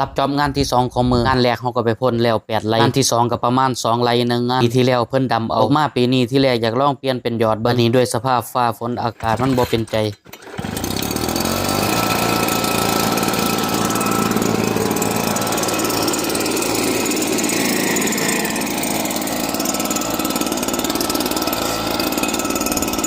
รับจอบงานที่2ของมืองานแรกเขาก็ไปพ่นแล้ว8 ไร่งานที่2ก็ประมาณ2 ไร่นึงงานปีที่แล้วเพิ่นดำเอามาปีนี้ที่แรกอยากลองเปลี่ยนเป็นยอดบัดนี้ด้วยสภาพฟ้าฝนอากาศมันบ่เป็นใจ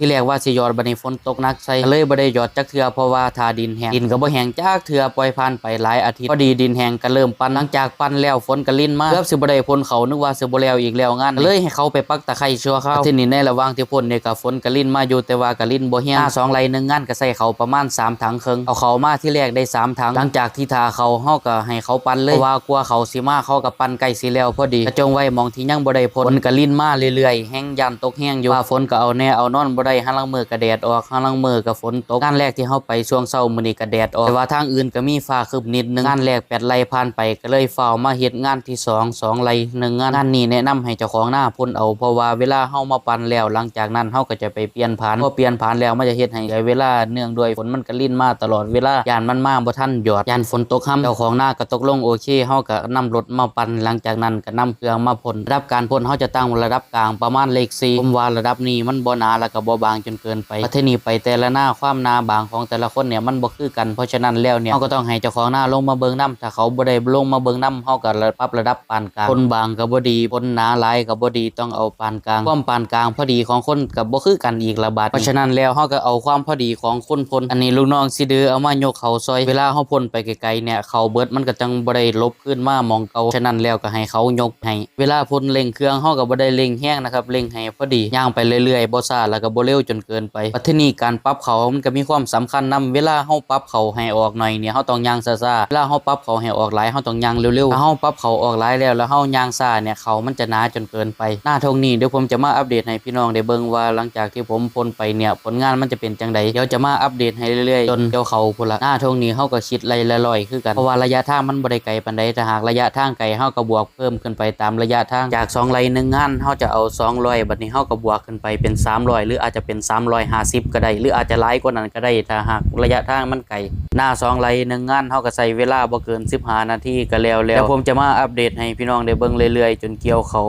ที่แรกว่าสิยอดบัดนี้ฝนตกหนักใส่เลยบ่ได้ยอดจักเทื่อเพราะว่าถ้าดินแห้งดินก็บ่แห้งจักเทื่อปล่อยผ่านไปหลายอาทิตย์พอดีดินแห้งก็เริ่มปั่นหลังจากปั่นแล้วฝนก็ลิ่นมาเกือบสิบ่ได้พ่นเขานึกว่าสิบ่แล้วอีกแล้วงานเลยให้เขาไปปักตะไคร้ชั่วคราวที่นี่ในระหว่างที่พ่นนี่ก็ฝนก็ลิ่นมาอยู่แต่ว่าก็ลิ่นบ่แห้ง2 ไร่นึงงานก็ใส่เขาประมาณ3 ถังครึ่งเอาเขามาที่แรกได้3 ถังหลังจากที่ทาเขาเฮาก็ให้เขาปั่นเลยเพราะว่ากลัวเขาสิมาเขาก็ปั่นใกล้สิแล้วพอดีกระจงไว้มองที่ยังบ่ได้พ่นก็ลิ่นมาเรื่อยๆแห้งยันตกแห้งอยู่ว่าฝนก็เอาแน่เอานอนบ่ได้หันหลังมือก็แดดออกหันหลังมือก็ฝนตกงานแรกที่เฮาไปช่วงเช้ามื้อนี้ก็แดดออกแต่ว่าทางอื่นก็มีฟ้าครึ้มนิดนึงงานแรก8 ไร่ผ่านไปก็เลยฟ้าวมาเฮ็ดงานที่2 ไร่1 งานนี้แนะนำให้เจ้าของหน้าพ่นเอาเพราะว่าเวลาเฮามาปั่นแล้วหลังจากนั้นเฮาก็จะไปเปลี่ยนผ่านพอเปลี่ยนผ่านแล้วมันจะเฮ็ดให้ใช้เวลาเนื่องด้วยฝนมันก็ลิ่นมาตลอดเวลายานมันมาบ่ทันหยอดยานฝนตกค่ำเจ้าของหน้าก็ตกลงโอเคเฮาก็นำรถมาปั่นหลังจากนั้นก็นำเครื่องมาพ่นระดับการพ่นเฮาจะตั้งระดับกลางประมาณเลข4ผมว่าระดับนี้มันบ่หนาแล้วก็บ่บางจนเกินไปประเทศนี้ไปแต่ละหน้าความหนาบางของแต่ละคนเนี่ยมันบ่คือกันเพราะฉะนั้นแล้วเนี่ยเฮาก็ต้องให้เจ้าของหน้าลงมาเบิ่งนำถ้าเขาบ่ได้ลงมาเบิ่งนำเฮาก็ปรับระดับปานกลางคนบางก็บ่ดีคนหนาหลายก็บ่ดีต้องเอาปานกลางความปานกลางพอดีของคนก็บ่คือกันอีกละบาดเพราะฉะนั้นแล้วเฮาก็เอาความพอดีของคนพ่นอันนี้ลูกน้องสิดื้อเอามายกเขาซอยเวลาเฮาพ่นไปไกลๆเนี่ยเขาเบิดมันก็จังบ่ได้ลบขึ้นมามองเก่าฉะนั้นแล้วก็ให้เขายกให้เวลาพ่นเร่งเครื่องเฮาก็บ่ได้เร่งแรงนะครับเร่งให้พอดีย่างไปเรื่อยๆบ่ซ่าแล้วก็บ่เร็วจนเกินไปประเทศนี้การปรับเขามันก็มีความสำคัญนำเวลาเฮาปรับเขาให้ออกหน่อยเนี่ยเฮาต้องย่างซ่าๆเวลาเฮาปรับเขาให้ออกหลายเฮาต้องย่างเร็วๆถ้าเฮาปรับเขาออกหลายแล้วเฮาย่างซ่าเนี่ยเขามันจะหนาจนเกินไปหน้าทงนี้เดี๋ยวผมจะมาอัปเดตให้พี่น้องได้เบิ่งว่าหลังจากที่ผมพ่นไปเนี่ยผลงานมันจะเป็นจังไดเดี๋ยวจะมาอัปเดตให้เรื่อยๆจนเกี่ยวเขาพุ่นละหน้าทงนี้เฮาก็คิดไล่ละร้อยคือกันเพราะว่าระยะทางมันบ่ได้ไกลปานใดถ้าหากระยะทางไกลเฮาก็บวกเพิ่มขึ้นไปตามระยะทางจาก2 ไร่1 งานเฮาจะเอา200บัดนี้เฮาก็บวกขึ้นไปเป็น300หรืออาจจะเป็น350ก็ได้หรืออาจจะหลายกว่านั้นก็ได้ถ้าหากระยะทางมันไกลหน้า2 ไร่1 งานเฮาก็ใช้เวลาบ่เกิน15 นาทีก็แล้วผมจะมาอัปเดตให้พี่น้องได้เบิ่งเรื่อยๆจนเกี่ยวเขา